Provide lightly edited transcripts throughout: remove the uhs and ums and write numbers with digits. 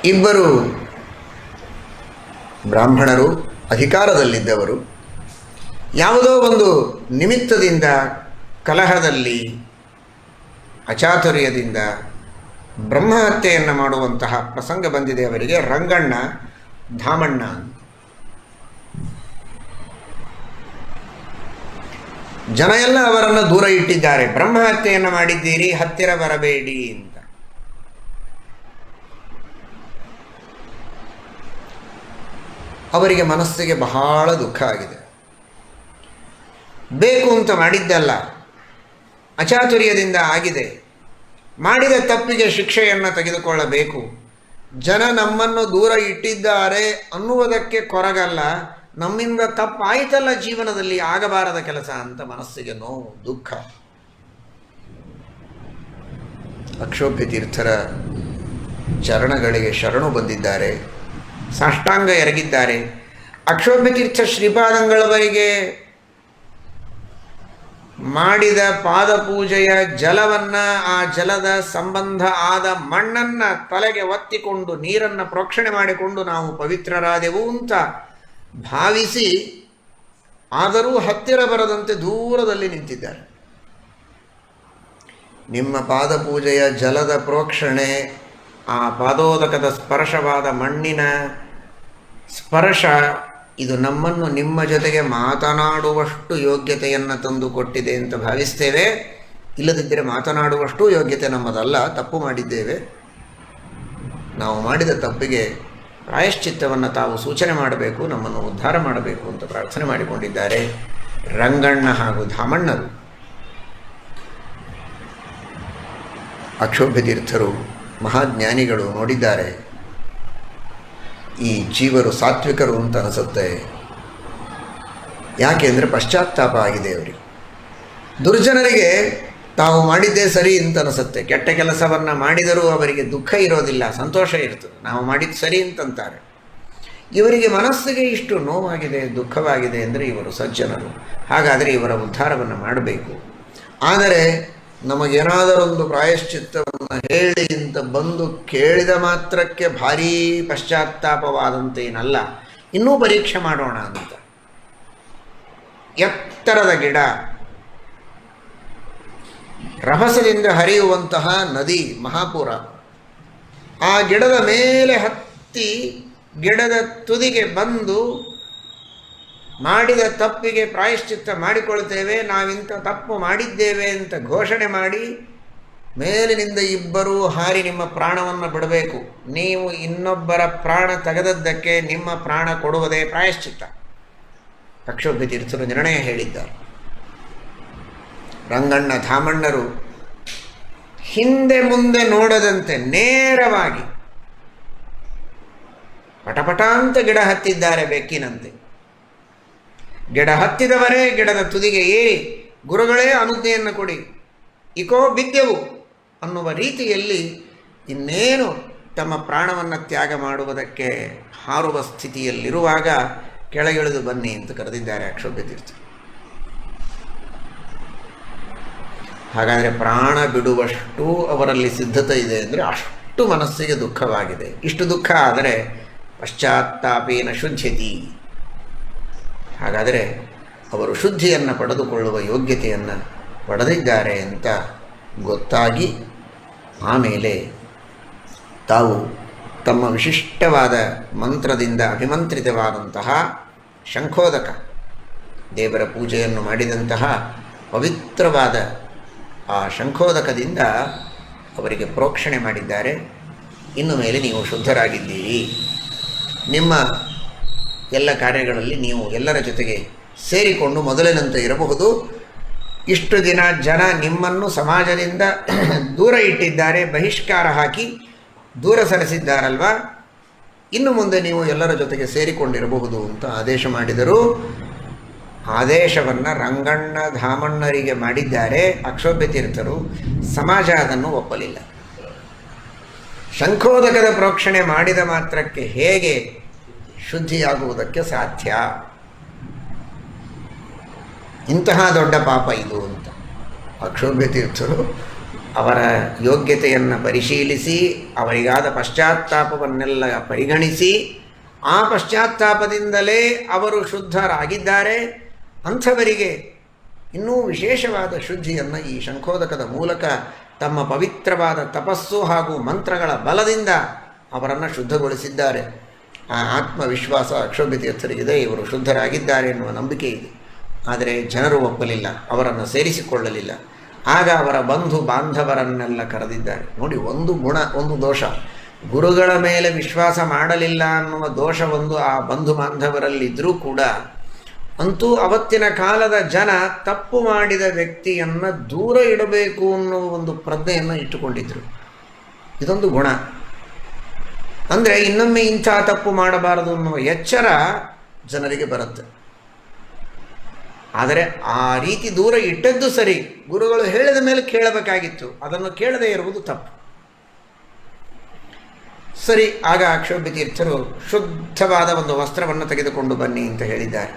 ಇಬ್ಬರು ಬ್ರಾಹ್ಮಣರು ಅಧಿಕಾರದಲ್ಲಿದ್ದವರು ಯಾವುದೋ ಒಂದು ನಿಮಿತ್ತದಿಂದ ಕಲಹದಲ್ಲಿ ಅಚಾತುರ್ಯದಿಂದ ಬ್ರಹ್ಮಹತ್ಯೆಯನ್ನು ಮಾಡುವಂತಹ ಪ್ರಸಂಗ ಬಂದಿದೆ ಅವರಿಗೆ. ರಂಗಣ್ಣ ಧಾಮಣ್ಣ ಜನ ಎಲ್ಲ ಅವರನ್ನು ದೂರ ಇಟ್ಟಿದ್ದಾರೆ. ಬ್ರಹ್ಮಹತ್ಯೆಯನ್ನು ಮಾಡಿದ್ದೀರಿ, ಹತ್ತಿರ ಬರಬೇಡಿ ಅಂತ. ಅವರಿಗೆ ಮನಸ್ಸಿಗೆ ಬಹಳ ದುಃಖ ಆಗಿದೆ. ಬೇಕು ಅಂತ ಮಾಡಿದ್ದಲ್ಲ, ಅಚಾತುರ್ಯದಿಂದ ಆಗಿದೆ. ಮಾಡಿದ ತಪ್ಪಿಗೆ ಶಿಕ್ಷೆಯನ್ನು ತೆಗೆದುಕೊಳ್ಳಬೇಕು. ಜನ ನಮ್ಮನ್ನು ದೂರ ಇಟ್ಟಿದ್ದಾರೆ ಅನ್ನುವುದಕ್ಕೆ ಕೊರಗಲ್ಲ, ನಮ್ಮಿಂದ ತಪ್ಪಾಯಿತಲ್ಲ ಜೀವನದಲ್ಲಿ, ಆಗಬಾರದ ಕೆಲಸ ಅಂತ ಮನಸ್ಸಿಗೆ ನೋವು, ದುಃಖ. ಅಕ್ಷೋಭ್ಯ ತೀರ್ಥರ ಚರಣಗಳಿಗೆ ಶರಣು ಬಂದಿದ್ದಾರೆ, ಸಾಷ್ಟಾಂಗ ಎರಗಿದ್ದಾರೆ. ಅಕ್ಷೋಭ್ಯ ತೀರ್ಥ ಶ್ರೀಪಾದಂಗಳವರಿಗೆ ಮಾಡಿದ ಪಾದಪೂಜೆಯ ಜಲವನ್ನು, ಆ ಜಲದ ಸಂಬಂಧ ಆದ ಮಣ್ಣನ್ನು ತಲೆಗೆ ಒತ್ತಿಕೊಂಡು ನೀರನ್ನು ಪ್ರೋಕ್ಷಣೆ ಮಾಡಿಕೊಂಡು ನಾವು ಪವಿತ್ರರಾದೆವು ಅಂತ ಭಾವಿಸಿ, ಆದರೂ ಹತ್ತಿರ ಬರದಂತೆ ದೂರದಲ್ಲಿ ನಿಂತಿದ್ದಾರೆ. ನಿಮ್ಮ ಪಾದಪೂಜೆಯ ಜಲದ ಪ್ರೋಕ್ಷಣೆ, ಆ ಪಾದೋದಕದ ಸ್ಪರ್ಶವಾದ ಮಣ್ಣಿನ ಸ್ಪರ್ಶ, ಇದು ನಮ್ಮನ್ನು ನಿಮ್ಮ ಜೊತೆಗೆ ಮಾತನಾಡುವಷ್ಟು ಯೋಗ್ಯತೆಯನ್ನು ತಂದು ಕೊಟ್ಟಿದೆ ಅಂತ ಭಾವಿಸ್ತೇವೆ. ಇಲ್ಲದಿದ್ದರೆ ಮಾತನಾಡುವಷ್ಟು ಯೋಗ್ಯತೆ ನಮ್ಮದಲ್ಲ, ತಪ್ಪು ಮಾಡಿದ್ದೇವೆ. ನಾವು ಮಾಡಿದ ತಪ್ಪಿಗೆ ಪ್ರಾಯಶ್ಚಿತ್ತವನ್ನು ತಾವು ಸೂಚನೆ ಮಾಡಬೇಕು, ನಮ್ಮನ್ನು ಉದ್ಧಾರ ಮಾಡಬೇಕು ಅಂತ ಪ್ರಾರ್ಥನೆ ಮಾಡಿಕೊಂಡಿದ್ದಾರೆ ರಂಗಣ್ಣ ಹಾಗೂ ಧಾಮಣ್ಣರು. ಅಕ್ಷೋಭ್ಯ ತೀರ್ಥರು ಮಹಾಜ್ಞಾನಿಗಳು ನೋಡಿದ್ದಾರೆ, ಈ ಜೀವರು ಸಾತ್ವಿಕರು ಅಂತ ಅನಿಸುತ್ತೆ. ಯಾಕೆಂದರೆ ಪಶ್ಚಾತ್ತಾಪ ಆಗಿದೆ ಅವರಿಗೆ. ದುರ್ಜನರಿಗೆ ತಾವು ಮಾಡಿದ್ದೇ ಸರಿ ಅಂತ ಅನಿಸುತ್ತೆ. ಕೆಟ್ಟ ಕೆಲಸವನ್ನು ಮಾಡಿದರೂ ಅವರಿಗೆ ದುಃಖ ಇರೋದಿಲ್ಲ, ಸಂತೋಷ ಇರ್ತದೆ. ನಾವು ಮಾಡಿದ್ದು ಸರಿ ಅಂತಂತಾರೆ. ಇವರಿಗೆ ಮನಸ್ಸಿಗೆ ಇಷ್ಟು ನೋವಾಗಿದೆ, ದುಃಖವಾಗಿದೆ ಅಂದರೆ ಇವರು ಸಜ್ಜನರು. ಹಾಗಾದರೆ ಇವರ ಉದ್ಧಾರವನ್ನು ಮಾಡಬೇಕು. ಆದರೆ ನಮಗೇನಾದರೊಂದು ಪ್ರಾಯಶ್ಚಿತ್ತವನ್ನು ಹೇಳಿ ಅಂತ ಬಂದು ಕೇಳಿದ ಮಾತ್ರಕ್ಕೆ ಭಾರೀ ಪಶ್ಚಾತ್ತಾಪವಾದಂತೇನಲ್ಲ, ಇನ್ನೂ ಪರೀಕ್ಷೆ ಮಾಡೋಣ ಅಂತ. ಎತ್ತರದ ಗಿಡ, ರಭಸದಿಂದ ಹರಿಯುವಂತಹ ನದಿ, ಮಹಾಪುರ. ಆ ಗಿಡದ ಮೇಲೆ ಹತ್ತಿ ಗಿಡದ ತುದಿಗೆ ಬಂದು ಮಾಡಿದ ತಪ್ಪಿಗೆ ಪ್ರಾಯಶ್ಚಿತ್ತ ಮಾಡಿಕೊಳ್ತೇವೆ, ನಾವಿಂಥ ತಪ್ಪು ಮಾಡಿದ್ದೇವೆ ಅಂತ ಘೋಷಣೆ ಮಾಡಿ ಮೇಲಿನಿಂದ ಇಬ್ಬರೂ ಹಾರಿ ನಿಮ್ಮ ಪ್ರಾಣವನ್ನು ಬಿಡಬೇಕು. ನೀವು ಇನ್ನೊಬ್ಬರ ಪ್ರಾಣ ತೆಗೆದದ್ದಕ್ಕೆ ನಿಮ್ಮ ಪ್ರಾಣ ಕೊಡುವುದೇ ಪ್ರಾಯಶ್ಚಿತ್ತ. ಅಕ್ಷೋಭ್ಯ ತೀರ್ಥರು ನಿರ್ಣಯ ಹೇಳಿದ್ದಾರೆ. ರಂಗಣ್ಣ ಧಾಮಣ್ಣರು ಹಿಂದೆ ಮುಂದೆ ನೋಡದಂತೆ ನೇರವಾಗಿ ಪಟಪಟ ಅಂತ ಗಿಡ ಹತ್ತಿದ್ದಾರೆ ಬೆಕ್ಕಿನಂತೆ. ಗಿಡ ಹತ್ತಿದವರೇ ಗಿಡದ ತುದಿಗೆ ಏರಿ, ಗುರುಗಳೇ ಅನುಜ್ಞೆಯನ್ನು ಕೊಡಿ, ಇಕೋ ಬಿದ್ದೆವು ಅನ್ನುವ ರೀತಿಯಲ್ಲಿ ಇನ್ನೇನು ತಮ್ಮ ಪ್ರಾಣವನ್ನು ತ್ಯಾಗ ಮಾಡುವುದಕ್ಕೆ ಹಾರುವ ಸ್ಥಿತಿಯಲ್ಲಿರುವಾಗ ಕೆಳಗಿಳಿದು ಬನ್ನಿ ಅಂತ ಕರೆದಿದ್ದಾರೆ ಅಕ್ಷೋಭ್ಯ ತೀರ್ಥರು. ಹಾಗಾದರೆ ಪ್ರಾಣ ಬಿಡುವಷ್ಟು ಅವರಲ್ಲಿ ಸಿದ್ಧತೆ ಇದೆ ಅಂದರೆ ಅಷ್ಟು ಮನಸ್ಸಿಗೆ ದುಃಖವಾಗಿದೆ. ಇಷ್ಟು ದುಃಖ ಆದರೆ ಪಶ್ಚಾತ್ತಾಪೇನ ಶುದ್ಧತಿ. ಹಾಗಾದರೆ ಅವರು ಶುದ್ಧಿಯನ್ನು ಪಡೆದುಕೊಳ್ಳುವ ಯೋಗ್ಯತೆಯನ್ನು ಪಡೆದಿದ್ದಾರೆ ಅಂತ ಗೊತ್ತಾಗಿ, ಆಮೇಲೆ ತಾವು ತಮ್ಮ ವಿಶಿಷ್ಟವಾದ ಮಂತ್ರದಿಂದ ಅಭಿಮಂತ್ರಿತವಾದಂತಹ ಶಂಖೋದಕ, ದೇವರ ಪೂಜೆಯನ್ನು ಮಾಡಿದಂತಹ ಪವಿತ್ರವಾದ ಆ ಶಂಖೋದಕದಿಂದ ಅವರಿಗೆ ಪ್ರೋಕ್ಷಣೆ ಮಾಡಿದ್ದಾರೆ. ಇನ್ನು ಮೇಲೆ ನೀವು ಶುದ್ಧರಾಗಿದ್ದೀರಿ, ನಿಮ್ಮ ಎಲ್ಲ ಕಾರ್ಯಗಳಲ್ಲಿ ನೀವು ಎಲ್ಲರ ಜೊತೆಗೆ ಸೇರಿಕೊಂಡು ಮೊದಲಿನಂತೆ ಇರಬಹುದು. ಇಷ್ಟು ದಿನ ಜನ ನಿಮ್ಮನ್ನು ಸಮಾಜದಿಂದ ದೂರ ಇಟ್ಟಿದ್ದಾರೆ, ಬಹಿಷ್ಕಾರ ಹಾಕಿ ದೂರ ಸರಿಸಿದ್ದಾರಲ್ವ, ಇನ್ನು ಮುಂದೆ ನೀವು ಎಲ್ಲರ ಜೊತೆಗೆ ಸೇರಿಕೊಂಡಿರಬಹುದು ಅಂತ ಆದೇಶ ಮಾಡಿದರು. ಆದೇಶವನ್ನು ರಂಗಣ್ಣ ಧಾಮಣ್ಣರಿಗೆ ಮಾಡಿದ್ದಾರೆ ಅಕ್ಷೋಭ್ಯ ತೀರ್ಥರು. ಸಮಾಜ ಅದನ್ನು ಒಪ್ಪಲಿಲ್ಲ. ಶಂಖೋದಕದ ಪ್ರೋಕ್ಷಣೆ ಮಾಡಿದ ಮಾತ್ರಕ್ಕೆ ಹೇಗೆ ಶುದ್ಧಿಯಾಗುವುದಕ್ಕೆ ಸಾಧ್ಯ? ಇಂತಹ ದೊಡ್ಡ ಪಾಪ ಇದು ಅಂತ ಅಕ್ಷೋಭ್ಯ ತೀರ್ಥರು ಅವರ ಯೋಗ್ಯತೆಯನ್ನು ಪರಿಶೀಲಿಸಿ ಅವರಿಗಾದ ಪಶ್ಚಾತ್ತಾಪವನ್ನೆಲ್ಲ ಪರಿಗಣಿಸಿ ಆ ಪಶ್ಚಾತ್ತಾಪದಿಂದಲೇ ಅವರು ಶುದ್ಧರಾಗಿದ್ದಾರೆ. ಅಂಥವರಿಗೆ ಇನ್ನೂ ವಿಶೇಷವಾದ ಶುದ್ಧಿಯನ್ನು ಈ ಶಂಖೋದಕದ ಮೂಲಕ ತಮ್ಮ ಪವಿತ್ರವಾದ ತಪಸ್ಸು ಹಾಗೂ ಮಂತ್ರಗಳ ಬಲದಿಂದ ಅವರನ್ನು ಶುದ್ಧಗೊಳಿಸಿದ್ದಾರೆ. ಆ ಆತ್ಮವಿಶ್ವಾಸ ಅಕ್ಷೋಭ್ಯತೀರ್ಥರಿಗಿದೆ, ಇವರು ಶುದ್ಧರಾಗಿದ್ದಾರೆ ಎನ್ನುವ ನಂಬಿಕೆ ಇದೆ. ಆದರೆ ಜನರು ಒಪ್ಪಲಿಲ್ಲ, ಅವರನ್ನು ಸೇರಿಸಿಕೊಳ್ಳಲಿಲ್ಲ. ಆಗ ಅವರ ಬಂಧು ಬಾಂಧವರನ್ನೆಲ್ಲ ಕರೆದಿದ್ದಾರೆ. ನೋಡಿ, ಒಂದು ಗುಣ, ಒಂದು ದೋಷ. ಗುರುಗಳ ಮೇಲೆ ವಿಶ್ವಾಸ ಮಾಡಲಿಲ್ಲ ಅನ್ನುವ ದೋಷ ಒಂದು ಆ ಬಂಧು ಬಾಂಧವರಲ್ಲಿದ್ದರೂ ಕೂಡ ಅಂತೂ ಅವತ್ತಿನ ಕಾಲದ ಜನ ತಪ್ಪು ಮಾಡಿದ ವ್ಯಕ್ತಿಯನ್ನು ದೂರ ಇಡಬೇಕು ಅನ್ನುವ ಒಂದು ಪ್ರಜ್ಞೆಯನ್ನು ಇಟ್ಟುಕೊಂಡಿದ್ದರು. ಇದೊಂದು ಗುಣ. ಅಂದರೆ ಇನ್ನೊಮ್ಮೆ ಇಂಥ ತಪ್ಪು ಮಾಡಬಾರದು ಅನ್ನುವ ಎಚ್ಚರ ಜನರಿಗೆ ಬರುತ್ತೆ. ಆದರೆ ಆ ರೀತಿ ದೂರ ಇಟ್ಟದ್ದು ಸರಿ, ಗುರುಗಳು ಹೇಳಿದ ಮೇಲೆ ಕೇಳಬೇಕಾಗಿತ್ತು, ಅದನ್ನು ಕೇಳದೇ ಇರುವುದು ತಪ್ಪು. ಸರಿ, ಆಗ ಅಕ್ಷೋಭ್ಯತೀರ್ಥರು ಶುದ್ಧವಾದ ಒಂದು ವಸ್ತ್ರವನ್ನು ತೆಗೆದುಕೊಂಡು ಬನ್ನಿ ಅಂತ ಹೇಳಿದ್ದಾರೆ.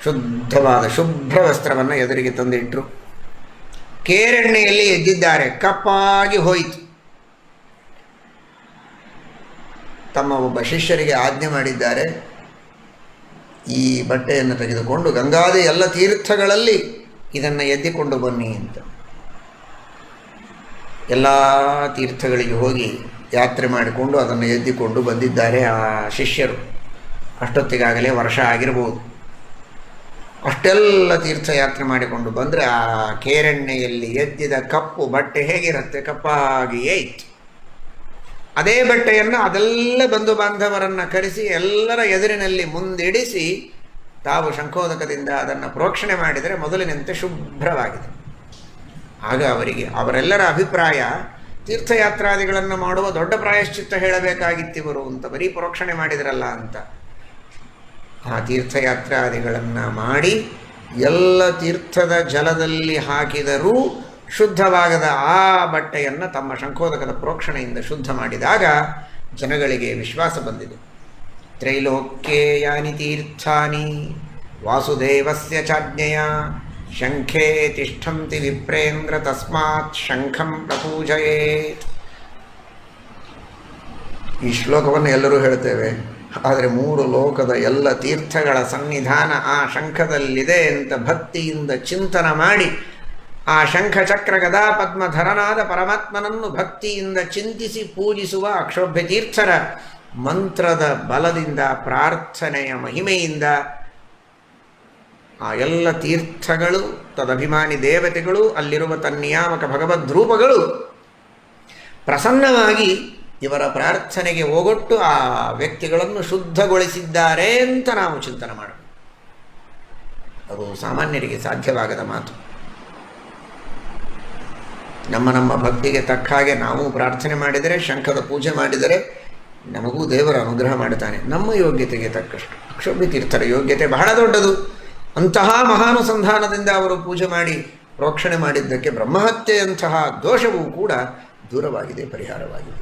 ಶುದ್ಧವಾದ ಶುಭ್ರ ವಸ್ತ್ರವನ್ನು ಎದುರಿಗೆ ತಂದಿಟ್ಟರು. ಕೇರೆಣ್ಣೆಯಲ್ಲಿ ಎದ್ದಿದ್ದಾರೆ, ಕಪ್ಪಾಗಿ ಹೋಯಿತು. ತಮ್ಮ ಒಬ್ಬ ಶಿಷ್ಯರಿಗೆ ಆಜ್ಞೆ ಮಾಡಿದ್ದಾರೆ, ಈ ಬಟ್ಟೆಯನ್ನು ತೆಗೆದುಕೊಂಡು ಗಂಗಾದಿ ಎಲ್ಲ ತೀರ್ಥಗಳಲ್ಲಿ ಇದನ್ನು ಎದ್ದಿಕೊಂಡು ಬನ್ನಿ ಅಂತ. ಎಲ್ಲ ತೀರ್ಥಗಳಿಗೆ ಹೋಗಿ ಯಾತ್ರೆ ಮಾಡಿಕೊಂಡು ಅದನ್ನು ಎದ್ದಿಕೊಂಡು ಬಂದಿದ್ದಾರೆ ಆ ಶಿಷ್ಯರು. ಅಷ್ಟೊತ್ತಿಗಾಗಲೇ ವರ್ಷ ಆಗಿರ್ಬೋದು. ಅಷ್ಟೆಲ್ಲ ತೀರ್ಥಯಾತ್ರೆ ಮಾಡಿಕೊಂಡು ಬಂದರೆ ಆ ಕೇರೆಣ್ಣೆಯಲ್ಲಿ ಎದ್ದಿದ ಕಪ್ಪು ಬಟ್ಟೆ ಹೇಗಿರುತ್ತೆ? ಕಪ್ಪಾಗಿಯೇ ಇತ್ತು. ಅದೇ ಬಟ್ಟೆಯನ್ನು ಅದೆಲ್ಲ ಬಂಧು ಬಾಂಧವರನ್ನು ಕರೆಸಿ ಎಲ್ಲರ ಎದುರಿನಲ್ಲಿ ಮುಂದಿಡಿಸಿ ತಾವು ಶಂಖೋದಕದಿಂದ ಅದನ್ನು ಪ್ರೋಕ್ಷಣೆ ಮಾಡಿದರೆ ಮೊದಲಿನಂತೆ ಶುಭ್ರವಾಗಿದೆ. ಆಗ ಅವರೆಲ್ಲರ ಅಭಿಪ್ರಾಯ, ತೀರ್ಥಯಾತ್ರಾದಿಗಳನ್ನು ಮಾಡುವ ದೊಡ್ಡ ಪ್ರಾಯಶ್ಚಿತ್ತ ಹೇಳಬೇಕಾಗಿತ್ತಿವರು ಅಂತ, ಬರೀ ಪ್ರೋಕ್ಷಣೆ ಮಾಡಿದ್ರಲ್ಲ ಅಂತ. ಆ ತೀರ್ಥಯಾತ್ರಾದಿಗಳನ್ನು ಮಾಡಿ ಎಲ್ಲ ತೀರ್ಥದ ಜಲದಲ್ಲಿ ಹಾಕಿದರೂ ಶುದ್ಧವಾಗದ ಆ ಬಟ್ಟೆಯನ್ನು ತಮ್ಮ ಶಂಖೋದಕದ ಪ್ರೋಕ್ಷಣೆಯಿಂದ ಶುದ್ಧ ಮಾಡಿದಾಗ ಜನಗಳಿಗೆ ವಿಶ್ವಾಸ ಬಂದಿದೆ. ತ್ರೈಲೋಕ್ಯೇ ಯಾನಿ ತೀರ್ಥಾನಿ ವಾಸುದೇವಸ್ಯ ಚಾಜ್ಞೆಯ ಶಂಖೇ ತಿಷ್ಠಂತಿ ವಿಪ್ರೇಂದ್ರ ತಸ್ಮಾತ್ ಶಂಖಂ ಪ್ರಪೂಜಯೇತ್. ಈ ಶ್ಲೋಕವನ್ನು ಎಲ್ಲರೂ ಹೇಳ್ತೇವೆ, ಆದರೆ 3 ಲೋಕದ ಎಲ್ಲ ತೀರ್ಥಗಳ ಸನ್ನಿಧಾನ ಆ ಶಂಖದಲ್ಲಿದೆ ಅಂತ ಭಕ್ತಿಯಿಂದ ಚಿಂತನ ಮಾಡಿ ಆ ಶಂಖ ಚಕ್ರ ಗದಾ ಪದ್ಮಧರನಾದ ಪರಮಾತ್ಮನನ್ನು ಭಕ್ತಿಯಿಂದ ಚಿಂತಿಸಿ ಪೂಜಿಸುವ ಅಕ್ಷೋಭ್ಯ ತೀರ್ಥರ ಮಂತ್ರದ ಬಲದಿಂದ, ಪ್ರಾರ್ಥನೆಯ ಮಹಿಮೆಯಿಂದ ಆ ಎಲ್ಲ ತೀರ್ಥಗಳು, ತದಭಿಮಾನಿ ದೇವತೆಗಳು, ಅಲ್ಲಿರುವ ತನ್ನಿಯಾಮಕ ಭಗವದ್ರೂಪಗಳು ಪ್ರಸನ್ನವಾಗಿ ಇವರ ಪ್ರಾರ್ಥನೆಗೆ ಓಗೊಟ್ಟು ಆ ವ್ಯಕ್ತಿಗಳನ್ನು ಶುದ್ಧಗೊಳಿಸಿದ್ದಾರೆ ಅಂತ ನಾವು ಚಿಂತನೆ ಮಾಡಬೇಕು. ಅದು ಸಾಮಾನ್ಯರಿಗೆ ಸಾಧ್ಯವಾಗದ ಮಾತು. ನಮ್ಮ ಭಕ್ತಿಗೆ ತಕ್ಕ ಹಾಗೆ ನಾವು ಪ್ರಾರ್ಥನೆ ಮಾಡಿದರೆ, ಶಂಖದ ಪೂಜೆ ಮಾಡಿದರೆ ನಮಗೂ ದೇವರ ಅನುಗ್ರಹ ಮಾಡುತ್ತಾನೆ, ನಮ್ಮ ಯೋಗ್ಯತೆಗೆ ತಕ್ಕಷ್ಟು. ಅಕ್ಷೋಭ್ಯ ತೀರ್ಥರ ಯೋಗ್ಯತೆ ಬಹಳ ದೊಡ್ಡದು. ಅಂತಹ ಮಹಾನುಸಂಧಾನದಿಂದ ಅವರು ಪೂಜೆ ಮಾಡಿ ಪ್ರೋಕ್ಷಣೆ ಮಾಡಿದ್ದಕ್ಕೆ ಬ್ರಹ್ಮಹತ್ಯೆಯಂತಹ ದೋಷವೂ ಕೂಡ ದೂರವಾಗಿದೆ, ಪರಿಹಾರವಾಗಿದೆ.